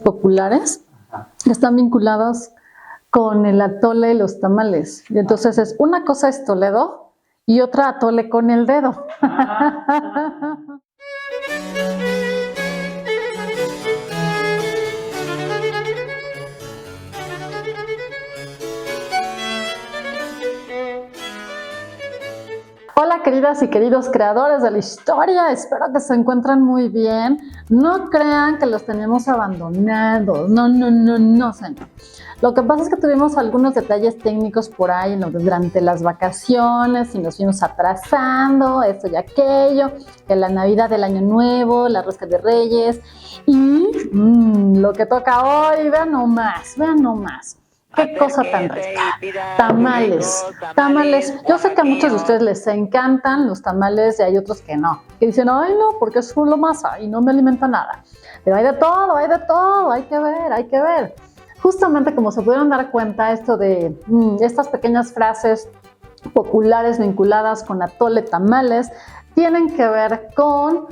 populares que están vinculados con el atole y los tamales. Y entonces una cosa es Toledo y otra atole con el dedo. Hola queridas y queridos creadores de la historia, espero que se encuentren muy bien. No crean que los tenemos abandonados, no señor. Lo que pasa es que tuvimos algunos detalles técnicos por ahí durante las vacaciones y nos fuimos atrasando, esto y aquello, que la Navidad del Año Nuevo, la Rosca de Reyes y lo que toca hoy, vean nomás. ¡Qué cosa tan rica! Tamales. Yo sé que a muchos de ustedes les encantan los tamales y hay otros que no. Que dicen, ay no, porque es solo masa y no me alimenta nada. Pero hay de todo, hay que ver. Justamente como se pudieron dar cuenta, esto de estas pequeñas frases populares vinculadas con atole, tamales, tienen que ver con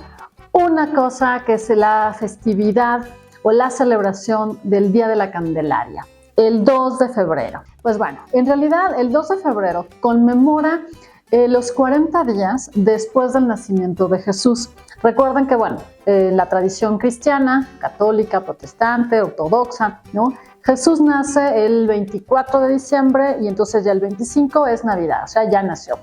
una cosa que es la festividad o la celebración del Día de la Candelaria. El 2 de febrero. Pues bueno, en realidad el 2 de febrero conmemora los 40 días después del nacimiento de Jesús. Recuerden que, bueno, la tradición cristiana, católica, protestante, ortodoxa, ¿no? Jesús nace el 24 de diciembre y entonces ya el 25 es Navidad, o sea, ya nació.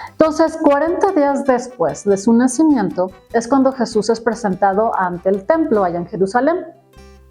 Entonces, 40 días después de su nacimiento es cuando Jesús es presentado ante el templo allá en Jerusalén.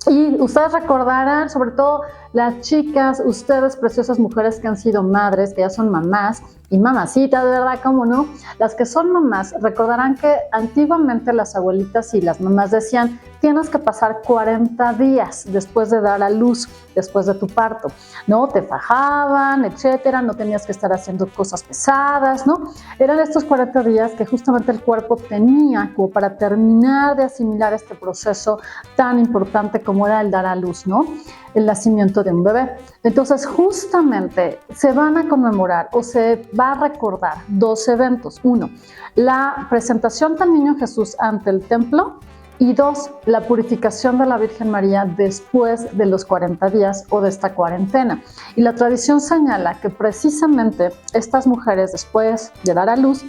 Y ustedes recordarán, sobre todo las chicas, ustedes preciosas mujeres que han sido madres, que ya son mamás y mamacitas, de verdad, ¿cómo no? Las que son mamás recordarán que antiguamente las abuelitas y las mamás decían, tienes que pasar 40 días después de dar a luz, después de tu parto, ¿no? Te fajaban, etcétera, no tenías que estar haciendo cosas pesadas, ¿no? Eran estos 40 días que justamente el cuerpo tenía como para terminar de asimilar este proceso tan importante como era el dar a luz, ¿no? El nacimiento de un bebé. Entonces, justamente se van a conmemorar o se va a recordar dos eventos. Uno, la presentación del niño Jesús ante el templo y dos, la purificación de la Virgen María después de los 40 días o de esta cuarentena. Y la tradición señala que precisamente estas mujeres después de dar a luz,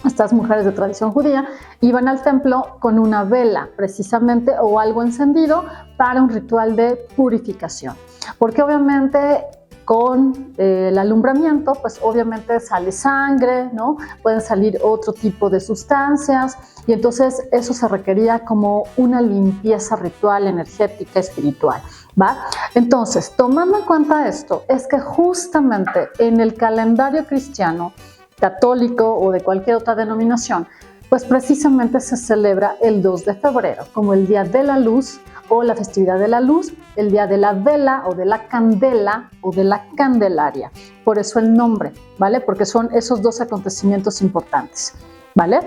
estas mujeres de tradición judía, iban al templo con una vela precisamente o algo encendido para un ritual de purificación. Porque obviamente con el alumbramiento, pues obviamente sale sangre, ¿no? Pueden salir otro tipo de sustancias y entonces eso se requería como una limpieza ritual, energética, espiritual, ¿va? Entonces, tomando en cuenta esto, es que justamente en el calendario cristiano, católico o de cualquier otra denominación, pues precisamente se celebra el 2 de febrero como el Día de la Luz o la festividad de la luz, el día de la vela o de la candela o de la candelaria. Por eso el nombre, ¿vale? Porque son esos dos acontecimientos importantes, ¿vale?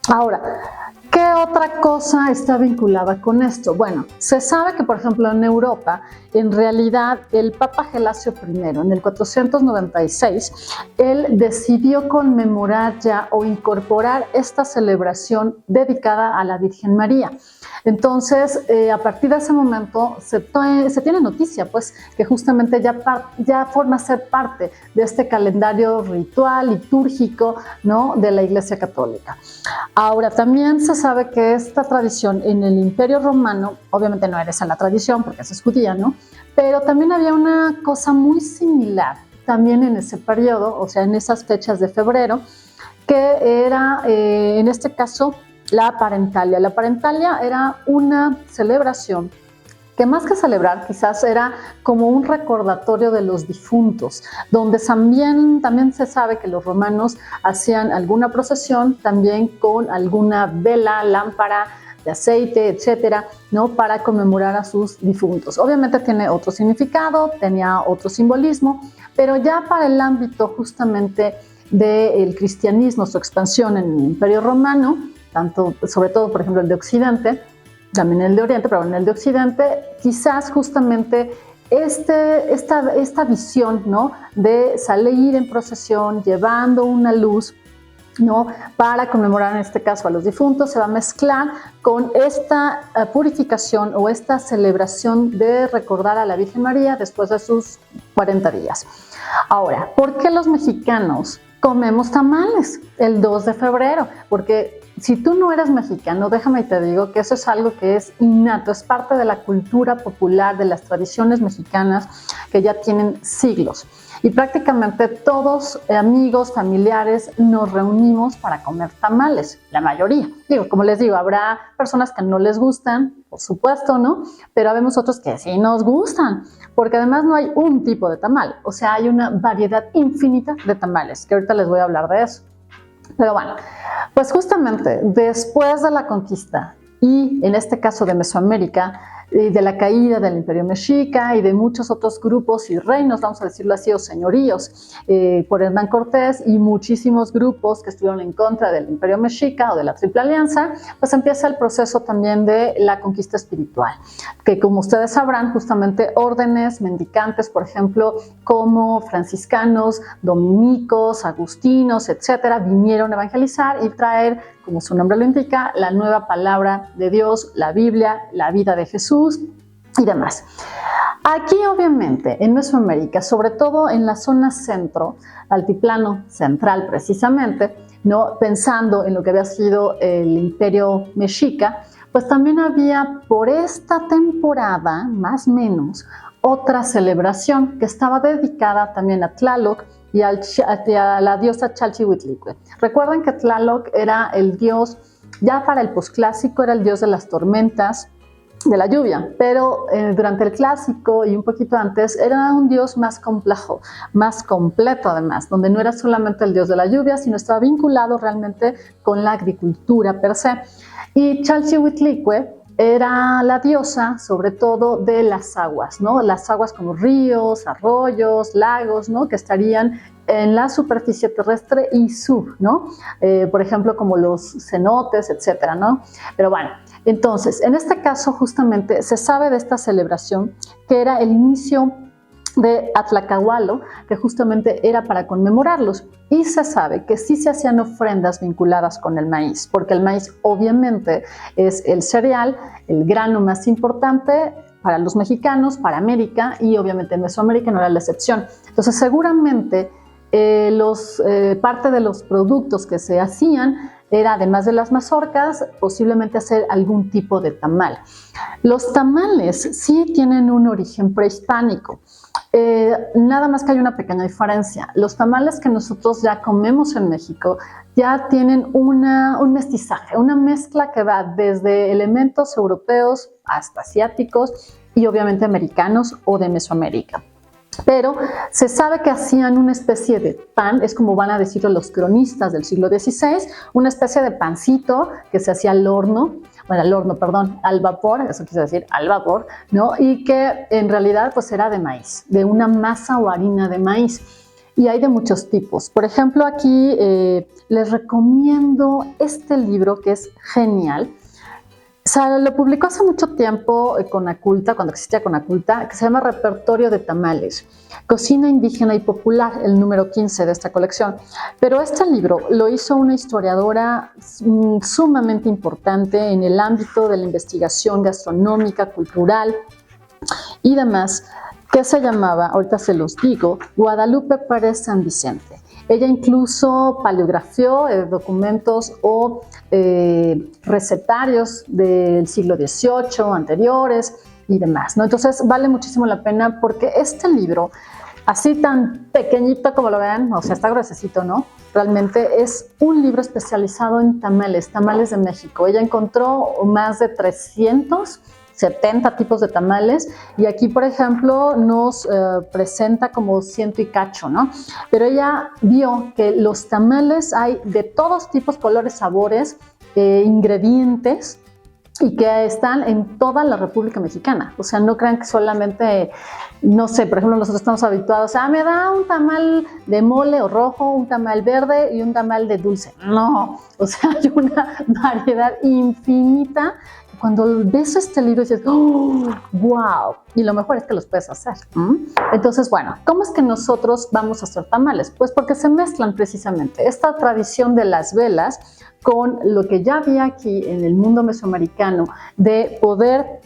Ahora, ¿qué otra cosa está vinculada con esto? Bueno, se sabe que, por ejemplo, en Europa, en realidad, el Papa Gelasio I, en el 496, él decidió conmemorar ya o incorporar esta celebración dedicada a la Virgen María. Entonces, a partir de ese momento, se tiene noticia, pues, que justamente ya forma ser parte de este calendario ritual, litúrgico, ¿no?, de la Iglesia Católica. Ahora, también se sabe que esta tradición en el Imperio Romano, obviamente no era esa la tradición, porque esa es judía, ¿no?, pero también había una cosa muy similar, también en ese periodo, o sea, en esas fechas de febrero, que era, en este caso, la parentalia. La parentalia era una celebración que más que celebrar quizás era como un recordatorio de los difuntos, donde también se sabe que los romanos hacían alguna procesión también con alguna vela, lámpara de aceite, etcétera, ¿no?, para conmemorar a sus difuntos. Obviamente tiene otro significado, tenía otro simbolismo, pero ya para el ámbito justamente del cristianismo, su expansión en el Imperio Romano, tanto, sobre todo, por ejemplo, el de Occidente, también el de Oriente, pero en el de Occidente, quizás justamente esta visión, ¿no?, de salir en procesión, llevando una luz ¿no? Para conmemorar en este caso a los difuntos, se va a mezclar con esta purificación o esta celebración de recordar a la Virgen María después de sus 40 días. Ahora, ¿por qué los mexicanos comemos tamales el 2 de febrero? Porque si tú no eres mexicano, déjame y te digo que eso es algo que es innato, es parte de la cultura popular, de las tradiciones mexicanas que ya tienen siglos. Y prácticamente todos, amigos, familiares, nos reunimos para comer tamales, la mayoría. Digo, como les digo, habrá personas que no les gustan, por supuesto, ¿no? Pero habemos otros que sí nos gustan, porque además no hay un tipo de tamal, o sea, hay una variedad infinita de tamales, que ahorita les voy a hablar de eso. Pero bueno, pues justamente después de la conquista y en este caso de Mesoamérica, de la caída del Imperio Mexica y de muchos otros grupos y reinos, vamos a decirlo así, o señoríos, por Hernán Cortés y muchísimos grupos que estuvieron en contra del Imperio Mexica o de la Triple Alianza, pues empieza el proceso también de la conquista espiritual, que como ustedes sabrán, justamente órdenes mendicantes, por ejemplo, como franciscanos, dominicos, agustinos, etcétera, vinieron a evangelizar y traer, como su nombre lo indica, la nueva palabra de Dios, la Biblia, la vida de Jesús y demás. Aquí obviamente en Mesoamérica, sobre todo en la zona centro, altiplano central precisamente, ¿no? Pensando en lo que había sido el Imperio Mexica, pues también había por esta temporada, más o menos, otra celebración que estaba dedicada también a Tlaloc y a la diosa Chalchihuitlicue. Recuerden que Tlaloc era el dios, ya para el posclásico era el dios de las tormentas, de la lluvia, pero durante el clásico y un poquito antes era un dios más complejo, más completo además, donde no era solamente el dios de la lluvia, sino estaba vinculado realmente con la agricultura per se. Y Chalchihuitlicue era la diosa, sobre todo, de las aguas, ¿no? Las aguas como ríos, arroyos, lagos, ¿no? Que estarían en la superficie terrestre y sub, ¿no? Por ejemplo, como los cenotes, etcétera, ¿no? Pero bueno, entonces, en este caso, justamente, se sabe de esta celebración que era el inicio de Atlacahualo, que justamente era para conmemorarlos. Y se sabe que sí se hacían ofrendas vinculadas con el maíz, porque el maíz obviamente es el cereal, el grano más importante para los mexicanos, para América y obviamente en Mesoamérica no era la excepción. Entonces seguramente parte de los productos que se hacían era, además de las mazorcas, posiblemente hacer algún tipo de tamal. Los tamales sí tienen un origen prehispánico. Nada más que hay una pequeña diferencia. Los tamales que nosotros ya comemos en México ya tienen un mestizaje, una mezcla que va desde elementos europeos hasta asiáticos y obviamente americanos o de Mesoamérica. Pero se sabe que hacían una especie de pan, es como van a decirlo los cronistas del siglo XVI, una especie de pancito que se hacía al vapor, eso quise decir, al vapor, ¿no? Y que en realidad pues era de maíz, de una masa o harina de maíz. Y hay de muchos tipos. Por ejemplo, aquí les recomiendo este libro que es genial. Lo publicó hace mucho tiempo Conaculta, cuando existía Conaculta, que se llama Repertorio de Tamales, Cocina Indígena y Popular, el número 15 de esta colección. Pero este libro lo hizo una historiadora sumamente importante en el ámbito de la investigación gastronómica, cultural y demás, que se llamaba, ahorita se los digo, Guadalupe Pérez San Vicente. Ella incluso paleografió documentos o recetarios del siglo XVIII, anteriores y demás, ¿no? Entonces vale muchísimo la pena porque este libro, así tan pequeñito como lo vean, o sea, está gruesecito, ¿no? Realmente es un libro especializado en tamales de México. Ella encontró más de 370 tipos de tamales y aquí, por ejemplo, nos presenta como 100 y cacho, ¿no? Pero ella vio que los tamales hay de todos tipos, colores, sabores, ingredientes y que están en toda la República Mexicana. O sea, no crean que solamente, no sé, por ejemplo, nosotros estamos habituados a, me da un tamal de mole o rojo, un tamal verde y un tamal de dulce. No, o sea, hay una variedad infinita cuando ves este libro dices, ¡oh, wow! Y lo mejor es que los puedes hacer. Entonces, bueno, ¿cómo es que nosotros vamos a hacer tamales? Pues porque se mezclan precisamente esta tradición de las velas con lo que ya había aquí en el mundo mesoamericano de poder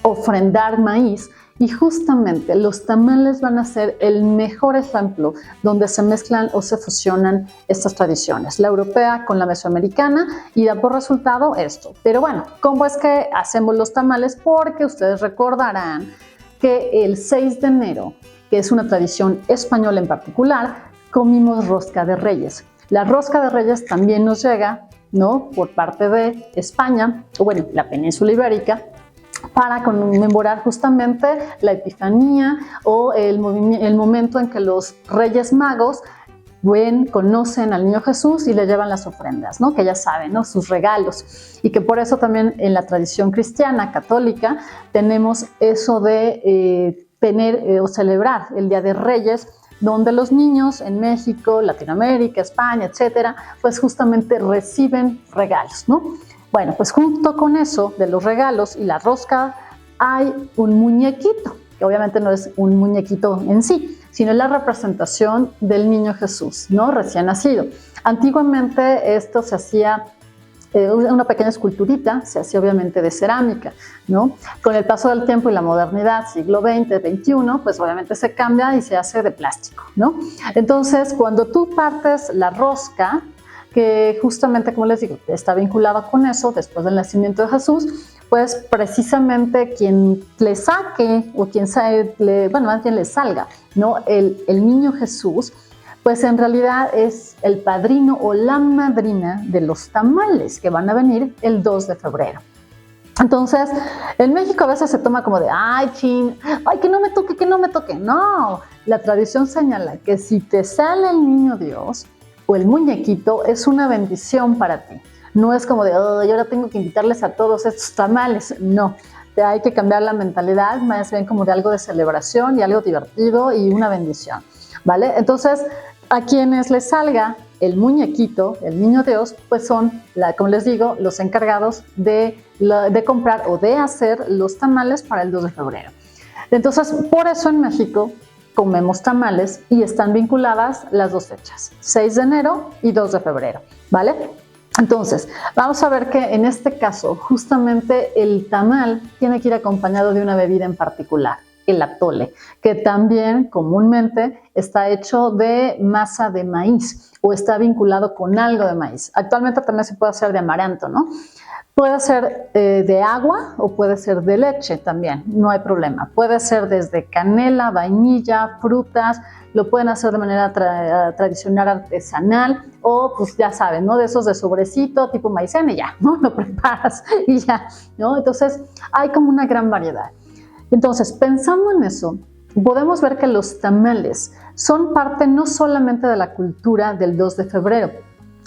ofrendar maíz. Y justamente los tamales van a ser el mejor ejemplo donde se mezclan o se fusionan estas tradiciones, la europea con la mesoamericana, y da por resultado esto. Pero bueno, ¿cómo es que hacemos los tamales? Porque ustedes recordarán que el 6 de enero, que es una tradición española en particular, comimos rosca de Reyes. La rosca de Reyes también nos llega, ¿no?, por parte de España, o bueno, la península ibérica, para conmemorar justamente la Epifanía o el momento en que los Reyes Magos conocen al niño Jesús y le llevan las ofrendas, ¿no? Que ya saben, ¿no?, sus regalos. Y que por eso también en la tradición cristiana, católica, tenemos eso de tener o celebrar el Día de Reyes, donde los niños en México, Latinoamérica, España, etcétera, pues justamente reciben regalos, ¿no? Bueno, pues junto con eso de los regalos y la rosca hay un muñequito, que obviamente no es un muñequito en sí, sino la representación del niño Jesús, ¿no?, recién nacido. Antiguamente esto se hacía una pequeña esculturita, se hacía obviamente de cerámica, ¿no? Con el paso del tiempo y la modernidad, siglo XX, XXI, pues obviamente se cambia y se hace de plástico, ¿no? Entonces, cuando tú partes la rosca, que justamente, como les digo, está vinculada con eso, después del nacimiento de Jesús, pues precisamente quien le saque o quien le salga, ¿no?, el niño Jesús, pues en realidad es el padrino o la madrina de los tamales que van a venir el 2 de febrero. Entonces, en México a veces se toma como de, ay, que no me toque, que no me toque. No, la tradición señala que si te sale el niño Dios o el muñequito, es una bendición para ti. No es como de, oh, yo ahora tengo que invitarles a todos estos tamales. No, hay que cambiar la mentalidad, más bien como de algo de celebración y algo divertido y una bendición, ¿vale? Entonces, a quienes les salga el muñequito, el niño Dios, pues son, como les digo, los encargados de comprar o de hacer los tamales para el 2 de febrero. Entonces, por eso en México comemos tamales y están vinculadas las dos fechas, 6 de enero y 2 de febrero, ¿vale? Entonces, vamos a ver que en este caso, justamente el tamal tiene que ir acompañado de una bebida en particular, el atole, que también comúnmente está hecho de masa de maíz o está vinculado con algo de maíz. Actualmente también se puede hacer de amaranto, ¿no? Puede ser de agua o puede ser de leche también, no hay problema. Puede ser desde canela, vainilla, frutas, lo pueden hacer de manera tradicional, artesanal, o pues ya saben, ¿no?, de esos de sobrecito tipo maicena y ya, ¿no?, lo preparas y ya, ¿no? Entonces hay como una gran variedad. Entonces, pensando en eso, podemos ver que los tamales son parte no solamente de la cultura del 2 de febrero.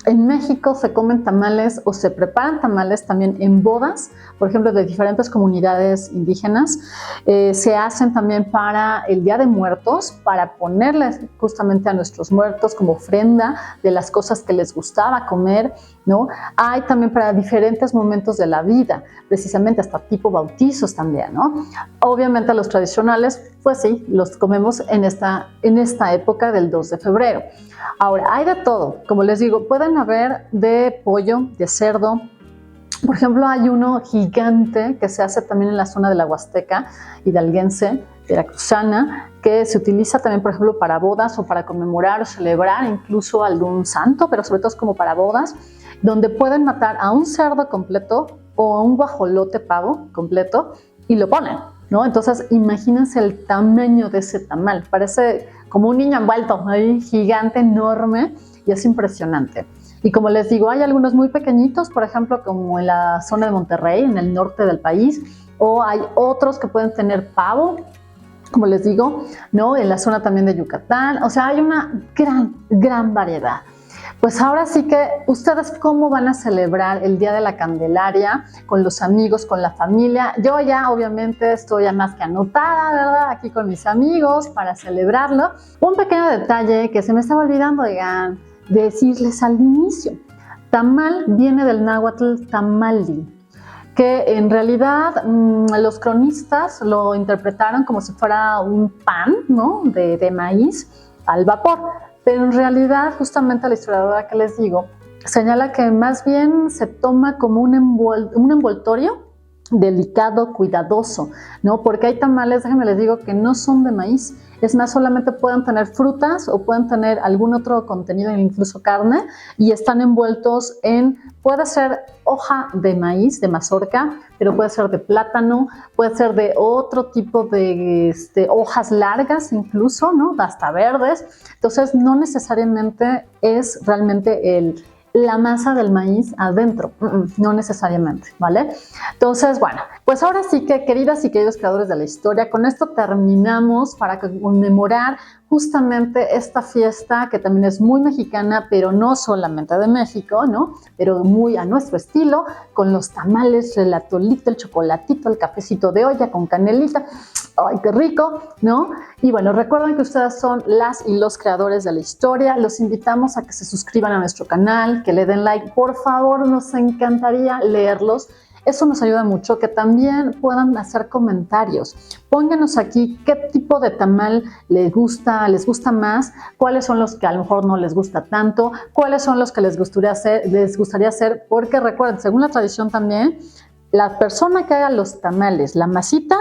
En México se comen tamales o se preparan tamales también en bodas, por ejemplo, de diferentes comunidades indígenas. Se hacen también para el Día de Muertos, para ponerles justamente a nuestros muertos como ofrenda de las cosas que les gustaba comer, ¿no? Hay también para diferentes momentos de la vida, precisamente hasta tipo bautizos también, ¿no? Obviamente los tradicionales, pues sí, los comemos en esta época del 2 de febrero. Ahora, hay de todo, como les digo, pueden haber de pollo, de cerdo. Por ejemplo, hay uno gigante que se hace también en la zona de la Huasteca hidalguense, veracruzana, que se utiliza también, por ejemplo, para bodas o para conmemorar o celebrar incluso algún santo, pero sobre todo es como para bodas, donde pueden matar a un cerdo completo o a un guajolote pavo completo y lo ponen, ¿no? Entonces, imagínense el tamaño de ese tamal. Parece como un niño envuelto, ahí, gigante, enorme, y es impresionante. Y como les digo, hay algunos muy pequeñitos, por ejemplo, como en la zona de Monterrey, en el norte del país, o hay otros que pueden tener pavo, como les digo, ¿no?, en la zona también de Yucatán. O sea, hay una gran variedad. Pues ahora sí que, ¿ustedes cómo van a celebrar el Día de la Candelaria? Con los amigos, con la familia. Yo ya obviamente estoy ya más que anotada, ¿verdad?, aquí con mis amigos para celebrarlo. Un pequeño detalle que se me estaba olvidando, oigan, decirles al inicio. Tamal viene del náhuatl tamali, que en realidad los cronistas lo interpretaron como si fuera un pan, ¿no? de maíz al vapor, pero en realidad justamente la historiadora que les digo señala que más bien se toma como un envoltorio delicado, cuidadoso, ¿no? Porque hay tamales, déjenme les digo, que no son de maíz. Es más, solamente pueden tener frutas o pueden tener algún otro contenido, incluso carne, y están envueltos en, puede ser hoja de maíz, de mazorca, pero puede ser de plátano, puede ser de otro tipo de hojas largas incluso, ¿no? Hasta verdes. Entonces, no necesariamente es realmente la masa del maíz adentro, no necesariamente, ¿vale? Entonces, bueno, pues ahora sí que, queridas y queridos creadores de la historia, con esto terminamos para conmemorar justamente esta fiesta que también es muy mexicana, pero no solamente de México, ¿no? Pero muy a nuestro estilo, con los tamales, el atolito, el chocolatito, el cafecito de olla con canelita. ¡Ay, qué rico! ¿No? Y bueno, recuerden que ustedes son las y los creadores de la historia. Los invitamos a que se suscriban a nuestro canal, que le den like. Por favor, nos encantaría leerlos. Eso nos ayuda mucho, que también puedan hacer comentarios. Pónganos aquí qué tipo de tamal les gusta más, cuáles son los que a lo mejor no les gusta tanto, cuáles son los que les gustaría hacer, porque recuerden, según la tradición también, la persona que haga los tamales, la masita,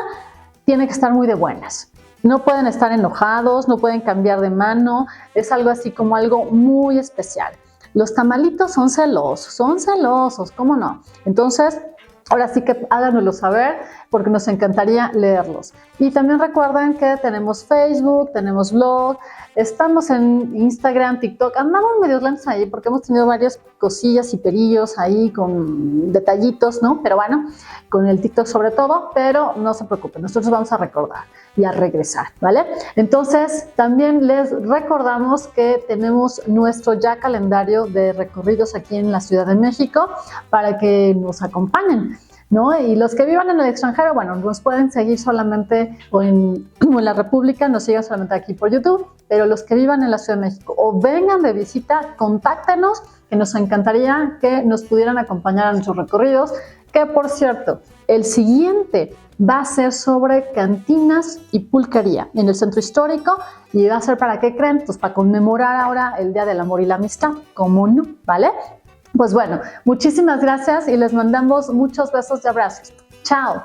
tiene que estar muy de buenas. No pueden estar enojados, no pueden cambiar de mano, es algo así como algo muy especial. Los tamalitos son celosos, ¿cómo no? Entonces, ahora sí que háganoslo saber porque nos encantaría leerlos. Y también recuerden que tenemos Facebook, tenemos blog, estamos en Instagram, TikTok, andamos medio lentos ahí porque hemos tenido varias cosillas y perillos ahí con detallitos, ¿no? Pero bueno, con el TikTok sobre todo, pero no se preocupen, nosotros vamos a recordar y a regresar, ¿vale? Entonces, también les recordamos que tenemos nuestro ya calendario de recorridos aquí en la Ciudad de México para que nos acompañen, ¿no? Y los que vivan en el extranjero, bueno, nos pueden seguir solamente o en la República, nos sigan solamente aquí por YouTube, pero los que vivan en la Ciudad de México o vengan de visita, contáctenos, que nos encantaría que nos pudieran acompañar a nuestros recorridos, que por cierto, el siguiente va a ser sobre cantinas y pulquería en el centro histórico y va a ser para qué creen, pues para conmemorar ahora el Día del Amor y la Amistad, ¿cómo no? ¿Vale? Pues bueno, muchísimas gracias y les mandamos muchos besos y abrazos. ¡Chao!